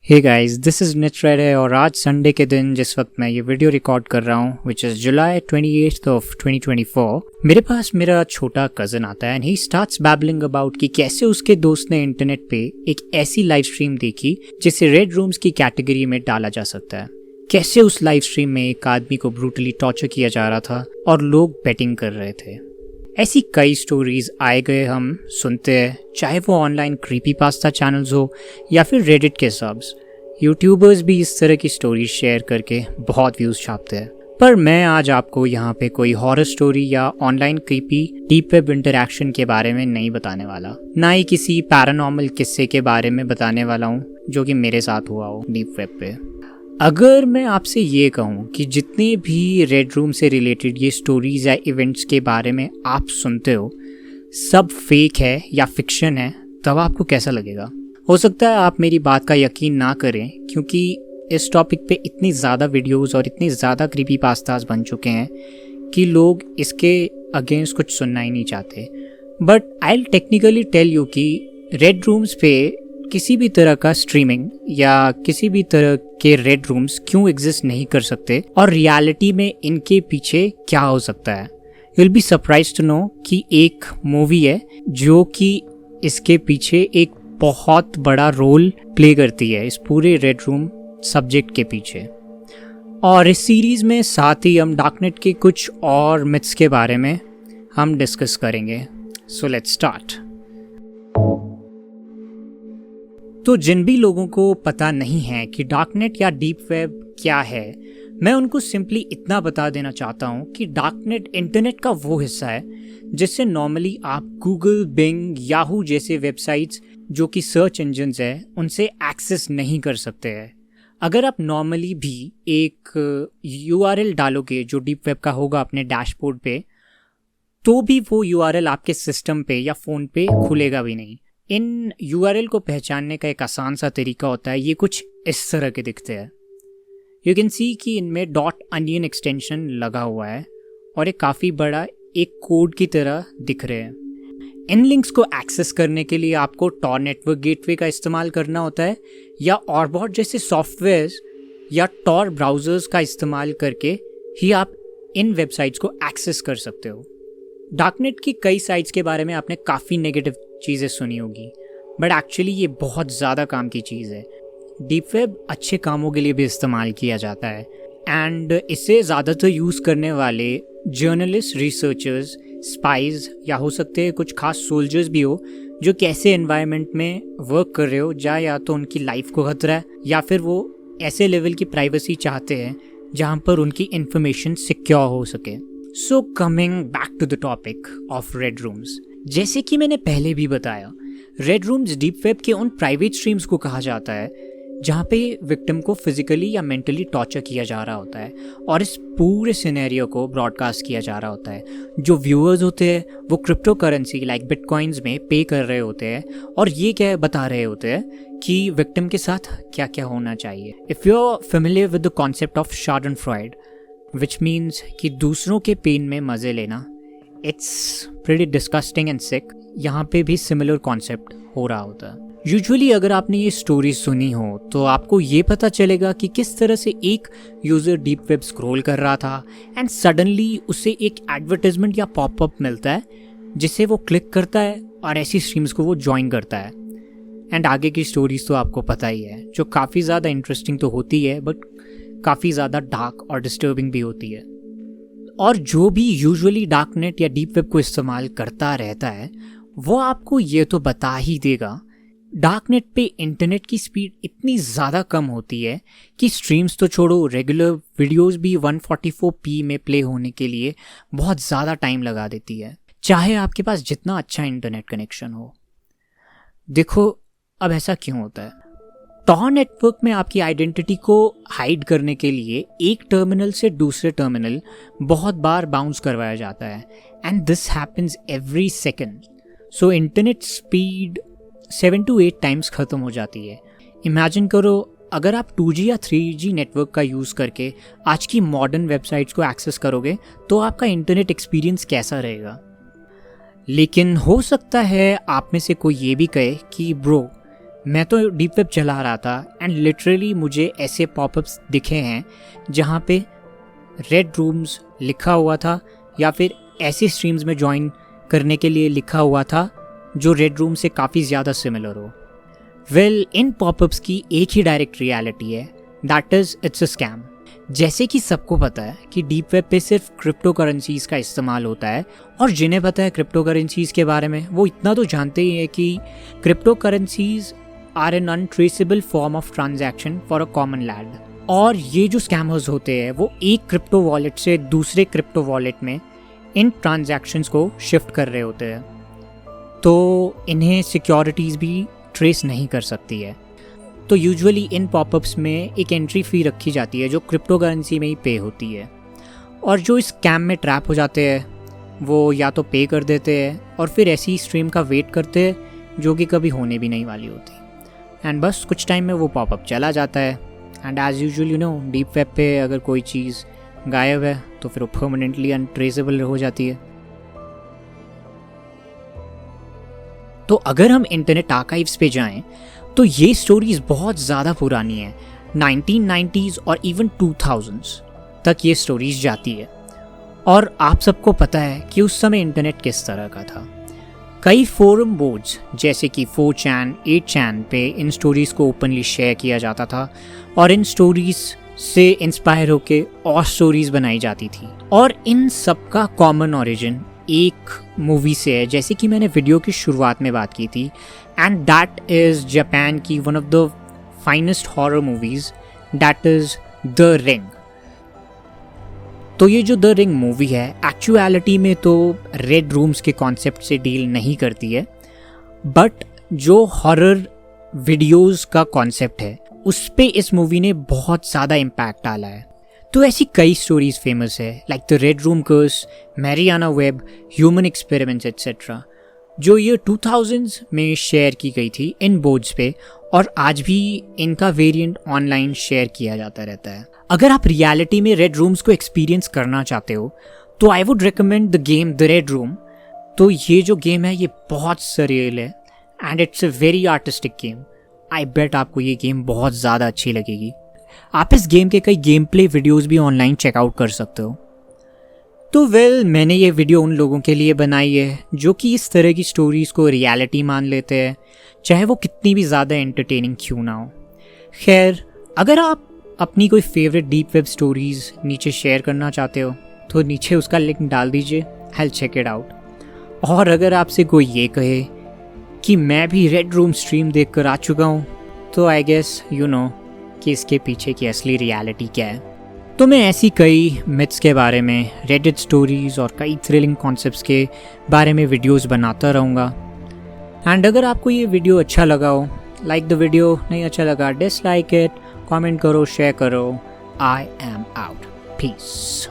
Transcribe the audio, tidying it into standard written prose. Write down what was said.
Hey guys, this is निच Friday और आज संडे के दिन जिस वक्त मैं ये वीडियो रिकॉर्ड कर रहा हूँ which is July 28th of 2024, मेरे पास मेरा छोटा कज़न आता है and he starts babbling about कि कैसे उसके दोस्त ने इंटरनेट पे एक ऐसी लाइव स्ट्रीम देखी जिसे रेड रूम्स की कैटेगरी में डाला जा सकता है। कैसे उस लाइव स्ट्रीम में एक आदमी को ब्रूटली टॉर्चर किया जा रहा था और लोग बेटिंग कर रहे थे। ऐसी कई स्टोरीज आए गए हम सुनते हैं, चाहे वो ऑनलाइन क्रीपीपास्ता चैनल्स हो या फिर रेडिट के सब्स। यूट्यूबर्स भी इस तरह की स्टोरीज शेयर करके बहुत व्यूज छापते हैं। पर मैं आज आपको यहाँ पे कोई हॉरर स्टोरी या online creepy deep web interaction के बारे में नहीं बताने वाला, ना ही किसी पैरानॉर्मल किस्से के बारे में बताने वाला हूँ जो कि मेरे साथ हुआ हो डीप वेब पे। अगर मैं आपसे ये कहूँ कि जितने भी रेड रूम से रिलेटेड ये स्टोरीज या इवेंट्स के बारे में आप सुनते हो सब फेक है या फिक्शन है, तब आपको कैसा लगेगा? हो सकता है आप मेरी बात का यकीन ना करें क्योंकि इस टॉपिक पे इतनी ज़्यादा वीडियोस और इतनी ज़्यादा क्रीपीपास्तास बन चुके हैं कि लोग इसके अगेंस्ट कुछ सुनना ही नहीं चाहते। But I will technically tell you कि रेड रूम्स पे किसी भी तरह का स्ट्रीमिंग या किसी भी तरह के रेड रूम्स क्यों एग्जिस्ट नहीं कर सकते और रियलिटी में इनके पीछे क्या हो सकता है। You will be surprised to know कि एक मूवी है जो कि इसके पीछे एक बहुत बड़ा रोल प्ले करती है इस पूरे रेड रूम सब्जेक्ट के पीछे। और इस सीरीज में साथ ही हम डार्कनेट के कुछ और मिथ्स के बारे में हम डिस्कस करेंगे। So let's start. तो जिन भी लोगों को पता नहीं है कि डार्कनेट या डीप वेब क्या है, मैं उनको सिंपली इतना बता देना चाहता हूँ कि डार्कनेट इंटरनेट का वो हिस्सा है जिससे नॉर्मली आप गूगल, बिंग, याहू जैसे वेबसाइट्स जो कि सर्च इंजन्स है उनसे एक्सेस नहीं कर सकते हैं। अगर आप नॉर्मली भी एक URL डालोगे जो डीप वेब का होगा अपने डैशबोर्ड पे, तो भी वो URL आपके सिस्टम पे या फ़ोन पे खुलेगा भी नहीं। इन URL को पहचानने का एक आसान सा तरीका होता है, ये कुछ इस तरह के दिखते हैं। यू कैन सी कि इनमें .onion एक्सटेंशन लगा हुआ है और एक काफ़ी बड़ा एक कोड की तरह दिख रहे हैं। इन लिंक्स को एक्सेस करने के लिए आपको टॉर नेटवर्क गेटवे का इस्तेमाल करना होता है या ऑरबॉट जैसे सॉफ्टवेयर्स या टॉर ब्राउज़र्स का इस्तेमाल करके ही आप इन वेबसाइट्स को एक्सेस कर सकते हो। डार्कनेट की कई साइट्स के बारे में आपने काफ़ी नेगेटिव चीज़ें सुनी होगी, बट एक्चुअली ये बहुत ज़्यादा काम की चीज़ है। डीप वेब अच्छे कामों के लिए भी इस्तेमाल किया जाता है एंड इसे ज़्यादातर यूज़ करने वाले जर्नलिस्ट, रिसर्चर्स, स्पाइज या हो सकते हैं कुछ खास सोल्जर्स भी हो जो कैसे एनवायरनमेंट में वर्क कर रहे हो, या तो उनकी लाइफ को खतरा है या फिर वो ऐसे लेवल की प्राइवेसी चाहते हैं जहाँ पर उनकी इंफॉर्मेशन सिक्योर हो सके। So coming back to the topic of red rooms, जैसे कि मैंने पहले भी बताया, रेड रूम्स डीप वेब के उन प्राइवेट स्ट्रीम्स को कहा जाता है जहाँ पे विक्टिम को फिजिकली या मेंटली टॉर्चर किया जा रहा होता है और इस पूरे सिनेरियो को ब्रॉडकास्ट किया जा रहा होता है। जो व्यूअर्स होते हैं वो क्रिप्टो करेंसी लाइक बिटकॉइंस में पे कर रहे होते हैं और ये क्या बता रहे होते हैं कि विक्टिम के साथ क्या क्या होना चाहिए। If you are familiar with the concept of schadenfreude, which means कि दूसरों के पेन में मज़े लेना, it's pretty disgusting and sick. यहाँ पे भी सिमिलर कॉन्सेप्ट हो रहा होता है। यूजुअली अगर आपने ये स्टोरी सुनी हो तो आपको ये पता चलेगा कि किस तरह से एक यूज़र डीप वेब स्क्रॉल कर रहा था एंड सडनली उसे एक एडवर्टाइजमेंट या पॉपअप मिलता है जिसे वो क्लिक करता है और ऐसी स्ट्रीम्स को वो ज्वाइन करता है। एंड आगे की स्टोरीज तो आपको पता ही है, जो काफ़ी ज़्यादा इंटरेस्टिंग तो होती है बट काफ़ी ज़्यादा डार्क और डिस्टर्बिंग भी होती है। और जो भी यूजुअली डार्कनेट या डीप वेब को इस्तेमाल करता रहता है वो आपको ये तो बता ही देगा डार्कनेट पे इंटरनेट की स्पीड इतनी ज़्यादा कम होती है कि स्ट्रीम्स तो छोड़ो, रेगुलर वीडियोस भी 144p में प्ले होने के लिए बहुत ज़्यादा टाइम लगा देती है, चाहे आपके पास जितना अच्छा इंटरनेट कनेक्शन हो। देखो अब ऐसा क्यों होता है? टॉर नेटवर्क में आपकी आइडेंटिटी को हाइड करने के लिए एक टर्मिनल से दूसरे टर्मिनल बहुत बार बाउंस करवाया जाता है and this happens every second. So internet speed 7 to 8 times ख़त्म हो जाती है। इमेजिन करो अगर आप 2G या 3G नेटवर्क का यूज़ करके आज की मॉडर्न वेबसाइट्स को एक्सेस करोगे तो आपका इंटरनेट एक्सपीरियंस कैसा रहेगा। लेकिन हो सकता है आप में से कोई ये भी कहे कि ब्रो मैं तो डीप वेब चला रहा था एंड लिटरली मुझे ऐसे पॉपअप्स दिखे हैं जहाँ पे रेड रूम्स लिखा हुआ था या फिर ऐसे स्ट्रीम्स में ज्वाइन करने के लिए लिखा हुआ था जो रेड रूम से काफ़ी ज़्यादा सिमिलर हो। वेल, इन पॉपअप्स की एक ही डायरेक्ट रियलिटी है, that is it's a scam. जैसे कि सबको पता है कि डीप वेब पे सिर्फ क्रिप्टो करेंसीज़ का इस्तेमाल होता है, और जिन्हें पता है क्रिप्टो करेंसीज़ के बारे में वो इतना तो जानते ही है कि crypto currencies are an untraceable form of transaction for a common lad. और ये जो स्कैमर्स होते हैं वो एक क्रिप्टो वॉलेट से दूसरे क्रिप्टो वॉलेट में इन ट्रांजैक्शंस को शिफ्ट कर रहे होते हैं, तो इन्हें सिक्योरिटीज़ भी ट्रेस नहीं कर सकती है। तो यूजुअली इन पॉपअप्स में एक एंट्री फ़ी रखी जाती है जो क्रिप्टो करेंसी में ही पे होती है, और जो इस स्कैम में ट्रैप हो जाते हैं वो या तो पे कर देते हैं और फिर ऐसी स्ट्रीम का वेट करते हैं जो कि कभी होने भी नहीं वाली होती, एंड बस कुछ टाइम में वो पॉपअप चला जाता है। And as usual you know, deep web पे अगर कोई चीज़ गायब है तो फिर वो परमानेंटली अनट्रेसेबल हो जाती है। तो अगर हम इंटरनेट आर्काइव्स पे जाएं तो ये स्टोरीज बहुत ज़्यादा पुरानी है, 1990s और इवन 2000s तक ये स्टोरीज जाती है। और आप सबको पता है कि उस समय इंटरनेट किस तरह का था। कई फोरम बोर्ड्स जैसे कि 4chan, 8chan पे इन स्टोरीज़ को ओपनली शेयर किया जाता था और इन स्टोरीज़ से इंस्पायर होके और स्टोरीज़ बनाई जाती थी। और इन सब का कॉमन ओरिजिन एक मूवी से है, जैसे कि मैंने वीडियो की शुरुआत में बात की थी, एंड दैट इज़ जापान की one of the finest horror movies, that is the ring. तो ये जो द रिंग मूवी है एक्चुअलिटी में तो रेड रूम्स के कॉन्सेप्ट से डील नहीं करती है, बट जो हॉरर वीडियोज़ का कॉन्सेप्ट है उस पे इस मूवी ने बहुत ज़्यादा इम्पैक्ट डाला है। तो ऐसी कई स्टोरीज फेमस है like the red room curse, Mariana web, human experiments etcetera, जो ये 2000s में शेयर की गई थी इन बोर्ड्स पे, और आज भी इनका वेरिएंट ऑनलाइन शेयर किया जाता रहता है। अगर आप रियलिटी में रेड रूम्स को एक्सपीरियंस करना चाहते हो तो I would recommend the game the red room. तो ये जो गेम है ये बहुत सरियल है and it's a very artistic game. I bet आपको ये गेम बहुत ज़्यादा अच्छी लगेगी। आप इस गेम के कई गेम प्ले वीडियोज़ भी ऑनलाइन चेकआउट कर सकते हो। तो मैंने ये वीडियो उन लोगों के लिए बनाई है जो कि इस तरह की स्टोरीज़ को रियलिटी मान लेते हैं, चाहे वो कितनी भी ज़्यादा एंटरटेनिंग क्यों ना हो। खैर, अगर आप अपनी कोई फेवरेट डीप वेब स्टोरीज़ नीचे शेयर करना चाहते हो तो नीचे उसका लिंक डाल दीजिए, I will check it out. और अगर आपसे कोई ये कहे कि मैं भी रेड रूम स्ट्रीम देखकर आ चुका हूँ, तो आई गेस यू नो कि इसके पीछे की असली रियलिटी क्या है। तो मैं ऐसी कई मिथ्स के बारे में, रेडिट स्टोरीज़ और कई थ्रिलिंग कॉन्सेप्ट्स के बारे में वीडियोस बनाता रहूँगा। एंड अगर आपको ये वीडियो अच्छा लगा हो, लाइक द वीडियो, नहीं अच्छा लगा डिसलाइक इट, कमेंट करो, शेयर करो। I am out, piece.